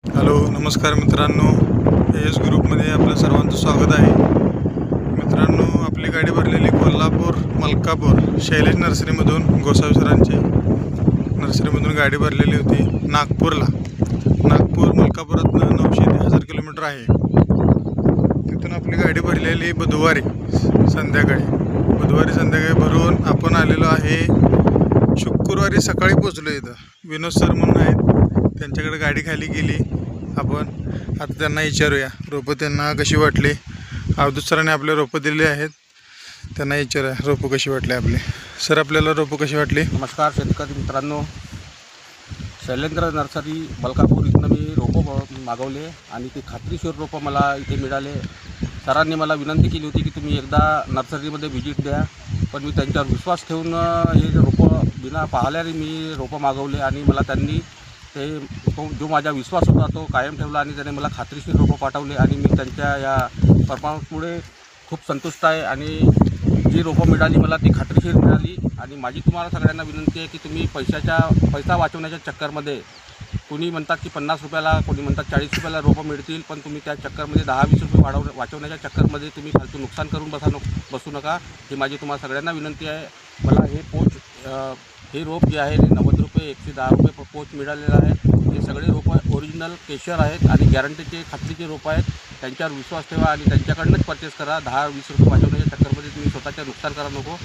Hello नमस्कार मित्रांनो, S ग्रुपमध्ये आपलं सर्वांचं स्वागत आहे. मित्रांनो, आपली गाडी भरलेली कोल्हापूर मलकापूर शैलेश नर्सरीमधून गोसावी सरांची नर्सरीमधून गाडी भरलेली होती नागपूर मलकापुरातनं 900 ते 1000 किलोमीटर आहे. तिथून आपली गाडी भरलेली बुधवारी संध्याकाळी भरून आपण आलेलो आहे. शुक्रवारी सकाळी पोचलो. इथं विनोद सर म्हणून आहेत, त्यांच्याकडे गाडी खाली गेली. आपण आता त्यांना विचारूया रोपं त्यांना कशी वाटली. अवधूत सरांनी आपले रोपं दिले आहेत, त्यांना विचारूया रोपं कशी वाटली आपली. सर, आपल्याला रोपं कशी वाटली? नमस्कार शेतकरी मित्रांनो, शैलेंद्र नर्सरी मलकापूर इथनं मी रोपं मागवले आणि ते खात्रीशीर रोपं मला इथे मिळाले. सरांनी मला विनंती केली होती की तुम्ही एकदा नर्सरीमध्ये व्हिजिट द्या, पण मी त्यांच्यावर विश्वास ठेवून हे रोपं बिना पाहिल्याने मी रोपं मागवले आणि मला त्यांनी जो माझा विश्वास होता तो कायम ठेवला आणि त्याने मला खात्रीशीर रोपं पाठवले आणि मी त्यांच्या या परफॉर्मन्समुळे खूप संतुष्ट आहे. आणि जी रोपं मिळाली मला ती खात्रीशीर मिळाली. आणि माझी तुम्हाला सगळ्यांना विनंती आहे की तुम्ही पैसा वाचवण्याच्या चक्करमध्ये, कोणी म्हणतात की 50 रुपयाला, कोणी म्हणतात 40 रुपयाला रोपं मिळतील, पण तुम्ही त्या चक्करमध्ये 10-20 रुपये वाचवण्याच्या चक्करमध्ये तुम्ही फालतू नुकसान करून बसू नका. ही माझी तुम्हाला सगळ्यांना विनंती आहे. मला हे रोप जे आहे 90 रुपये 110 रुपये पोच मिळालेलं आहे. हे सगळे रोपं ओरिजिनल केशर आहेत आणि गॅरंटीचे खात्रीचे रोपं आहेत. त्यांच्यावर विश्वास ठेवा आणि त्यांच्याकडनंच परचेस करा. 10-20 रुपये वाचवण्याच्या चक्करमध्ये तुम्ही स्वतःच्या नुकसान करा नको.